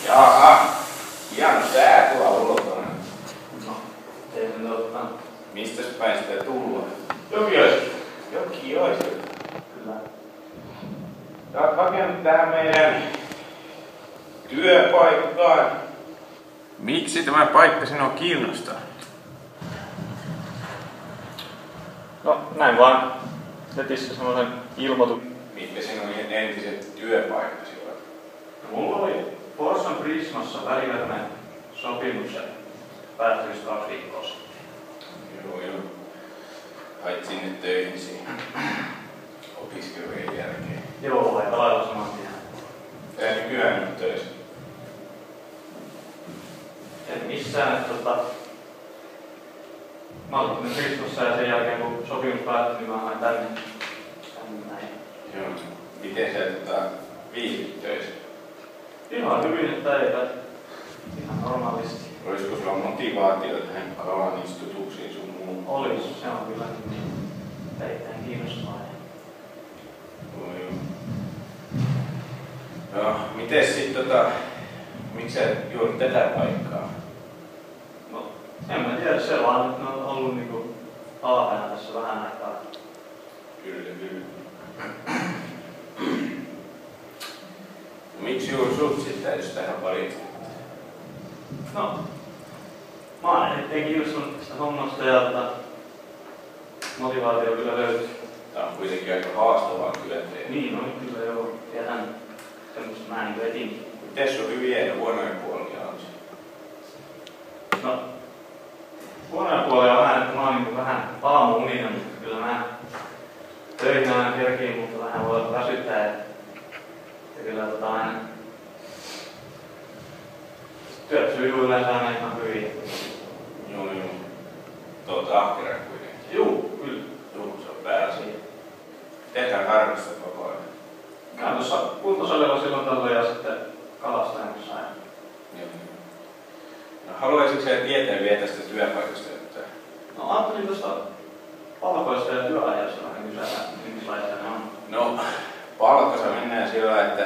Jaha, ihan sää tuolla ulkona. No, teemme totta. Mistäs päin sitä tulla? Jokioiselta. Jokioiselta. Kyllä. Sä oot hakenut tähän meidän työpaikkaan. Miksi tämä paikka sinua kiinnostaa? No, näin vaan. Netissä semmoisen ilmoituksen. Mitkä sinun entiset työpaikkasi ovat? Mulla oli Forssan Prismassa väliaikainen sopimus ja päättyisi 2 viikkoa sitten. Joo. Hait sinne töihin siihen opiskelujen jälkeen. Joo, aika lailla saman tien. Tää nykyään nyt töissä. En missään, mä olin Prismassa ja sen jälkeen kun sopimus päättyi, niin mä hain tänne näin. Joo. Miten sä viihdyt töissä? Ihan hyvin, että ei ihan normaalisti. Olisiko sulla motivaatio tähän alan istutuksiin sun muuhun? Olis, se on kyllä niin erittäin kiinnostavaa. Joo. No, mites sit miksi sä juuri tätä paikkaa? No, en mä tiedä, se vaan, että ne on ollut niinku haaveena tässä vähän aikaa. Kyllä. Miksi juuri sut sit täytyisi tähän valittua? No, mä oon erittäin kiinnostunut tästä hommasta ja motivaatio kyllä löytyy. Tää on kuitenkin aika haastavaa työtä. Niin, no kyllä joo, tiedän semmoista mä niin etin. Mites sun hyviä ja huonoja puolia on se? No, huonoja puolia on vähän, että mä oon niin vähän aamuuninen, mutta kyllä mä töihin aina kerkiin, mutta vähän voi väsyttää. Ja kyllä aina työt sujuu yleensä aina ihan hyvin. Joo. Tuot ahkera kuitenkin. Juu, kyllä. Juu, se on pääasia. Tehdään harrastat koko ajan. Käyn tuossa kuntosalilla silloin tällöin ja sitten kalastajamassa aina. Joo. No, haluaisitko sä tietää vielä tästä työpaikasta? Että... No ajattelin tuosta palkoista ja työajasta vähän kysyä, minkälaisia ne on. No, palkkassa mennään sillä, että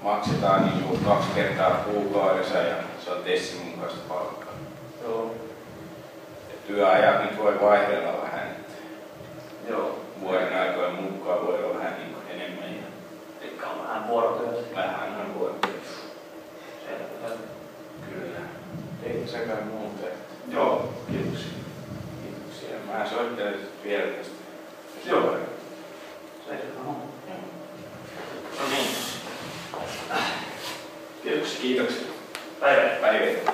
maksetaan niin 2 kertaa kuukaudessa ja se on TESin mukaista palkkaa. Joo. Ja työajat nyt voi vaihdella vähän, että Joo. vuoden aikojen mukaan voi olla vähän niin enemmän. Eli on vähän vuorotyötä. Vähän on vuorotyötä. Selvä. Kyllä. Eikö säkään muuta? Joo, kiitoksia. Kiitoksia. Mä soittelen vielä tästä. Joo. Se ei se on. No niin. Kiitoksia. Kiitoksia. Päivää.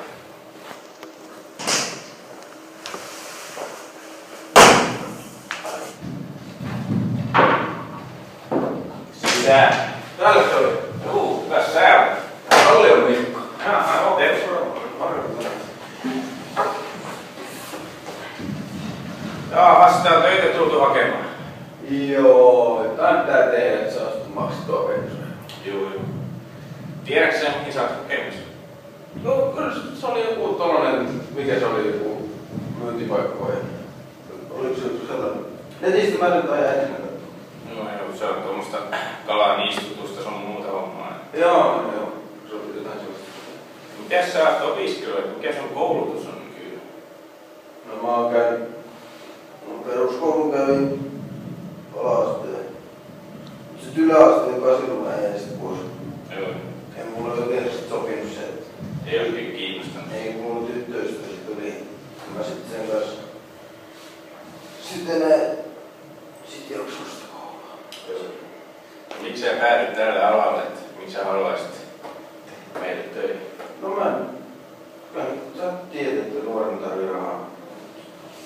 Sitä. Täällä se oli. Juu, tässä sä olet. Olli on Mikko. Jaha, okei. Jaha, sitä on töitä tultu hakemaan. Joo, jotain pitää tehdä, että saa sitten maksettua pensuja. Juu. Tiedätkö sä, mihin sä oot hakemassa? No kyllä se oli joku tollanen, mikä se oli, joku myyntipaikka vai? Oliko se joku sellainen? Netistä mä nyt ajan ensimmäinen. Joo, se on tuommoista kalan istutusta, se on muuta hommaa. Joo. Se oli jotain sellaista. Mitäs sä oot opiskellut? Mikä sun koulutus on nykyään? No mä oon käynyt peruskoulun kävin ala-asteen. Sitten yläasteen Kasilulla jäi sitten pois. Joo. Ei mulla oikein sit sopinut se, että Ei oikein kiinnostanut. ei mulla tyttöystä sit tuli. Mä sitten sen kanssa sitten joksui sitä koulua. Miksi sä päädyt tälle alalle? Miksi sä haluaisit meille töihin? No sä tiedät, että nuoren tarvii rahaa.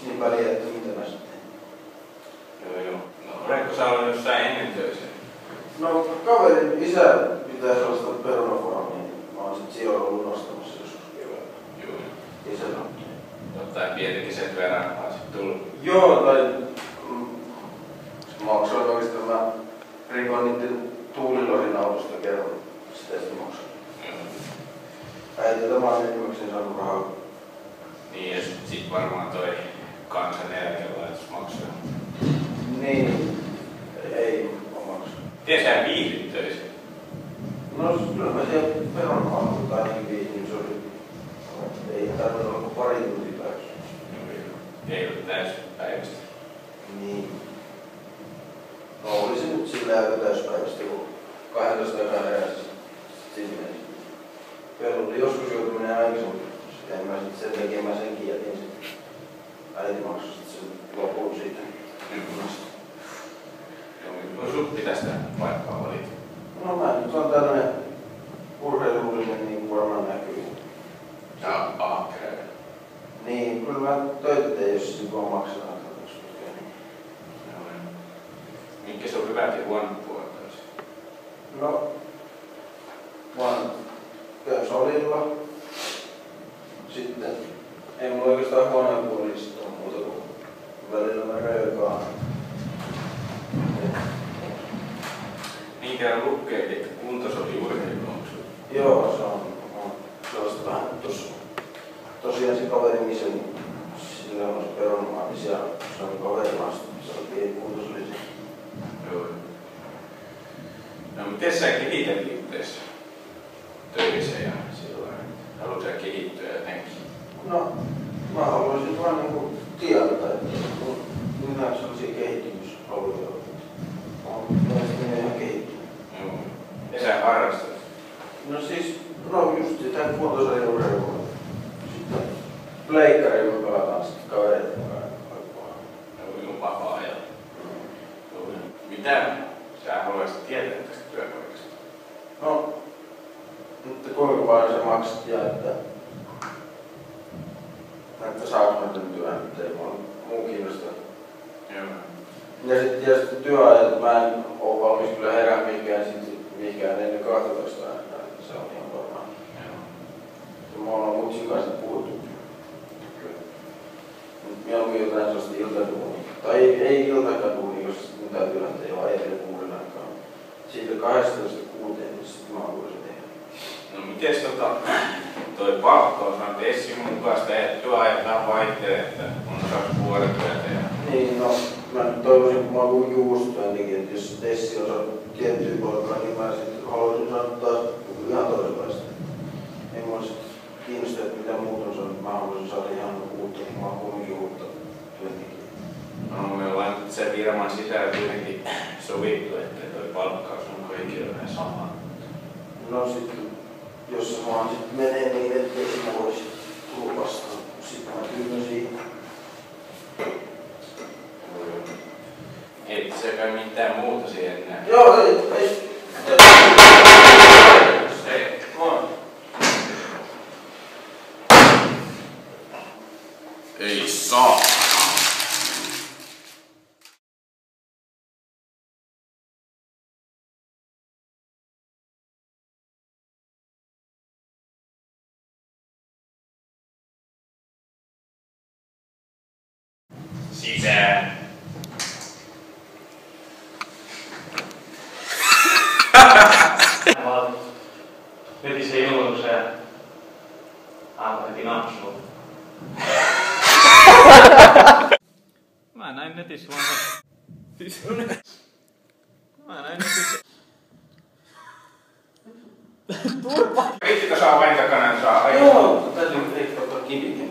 Niin väliä, että mitä mä sitten. Joo. No, oletko sä ollut jossain ennen töissä? No kaverin isä pitää sellaista perunaformia, niin mä oon sit siellä ollut nostamassa joskus keväällä. Joo. Isänä. Jotain pienikin sen verran on sit tullut. Joo, tai maksoin oikeastaan, mä rikoin niitten tuulilorin autosta kerran. Sitä sitten maksoin. Äitiltä mä oon enimmäkseen saanut rahaa. Niin, ja sit varmaan toi kansaneläkelaitos maksaa. Niin, ei oo maksanut. Miten sä viihdyt töissä? No kyllä mä siellä peronpalveluita ainakin viihdin, se oli. Ei tarvinnut olla kuin pari tuntia päivässä. Ei ollut täyspäivästä. Niin. No oli se nyt sillä aika täyspäivästä, kun 12 aikaa heräsi sinne. Pellolle joskus joutui menee aikaisemmin. Sitten en mä sit sen takia mä senkin jätin sitten. Äiti maksoi sit sen lopun siitä. No sut pitäis tää paikkaa valita. No mä nyt on tällainen urheilullinen niin kuin varmaan näkyy. Ja ahkereita. Niin, kyllä mä töitä tein, jos niin kuin maksetaan. Mitkä se on hyvät ja huonot puolet olisi? No, mä käyn salilla. Sitten ei mulla oikeastaan huoneen puolista ole muuta kuin välillä mä röökaan. Niin kerran lukee, että kuntosalin urheilu on sun. Joo, se on sellaista vähän tossa. Tosiaan se kaveri, missä sillä on se peronomaa, niin siellä se on kaverimasta. Se on pieni kuntosali. Joo. No miten sä kehität itseäsi töissä ja sillä haluatko sä kehittyä jotenkin? No, mä haluaisin vaan niinku tiedota, että minä on sellaisia kehittymyshaluja. On mielestäni ihan kehittynyt. Joo. Ja sä harrastat? No siis, no just sitä kuntosalin urheilua. Sitten pleikkari, kun pelataan sitten kavereiden mukaan. Joo, vapaa-ajalla. Mitä sä haluaisit tietää tästä työpaikasta? No, mutta kuinka paljon sä maksat ja että saanko mä tämän työn, että ei mua muu kiinnostaa. Joo. Ja sitten tietysti työajat, mä en oo valmis kyllä herää mihinkään ennen 12 aikaa, se on ihan varmaan. Joo. Ja mä ollaan mutsin kanssa puhuttu. Kyllä. Mut mieluummin jotain sellaista iltaduunia. Tai ei iltaduunia, jos mun täytyy lähteä jo ajatella 6 aikaa. Siitä 12-6, niin sitten mä haluaisin tehdä. No mites toi palkkaus on Tessin mukaista, että työajat vaihtelee, että on osaksi vuorotyötä ja... Niin, no mä nyt toivoisin, kun mä oon kuitenkin uusi työntekijä, että jos Tessi on saanut tiettyä palkkaa, niin mä sitten haluaisin saada taas ihan toisenlaista. Ei mua sit kiinnosta, että mitä muut on saanut, mä haluaisin saada ihan uutta, kun mä oon kuitenkin uutta työntekijää. No me ollaan se firman sisällä kuitenkin sovittu, että toi palkkaus on kaikille vähän sama. No sitten, jos se vaan sit menee niin, ettei sinä voisi tulla vastaan, sitten mä tyydyn siihen. Ei se kai mitään muuta siihen enää. Joo, ei. Se. Ei saa. Sisään. Mä veti se ilmoituksen ja heti napsuun. Mä näin netissä vaan Mä näin netissä. Riittikö saa vain takana, saa ajaa? Joo, täytyy ottaa kivikin.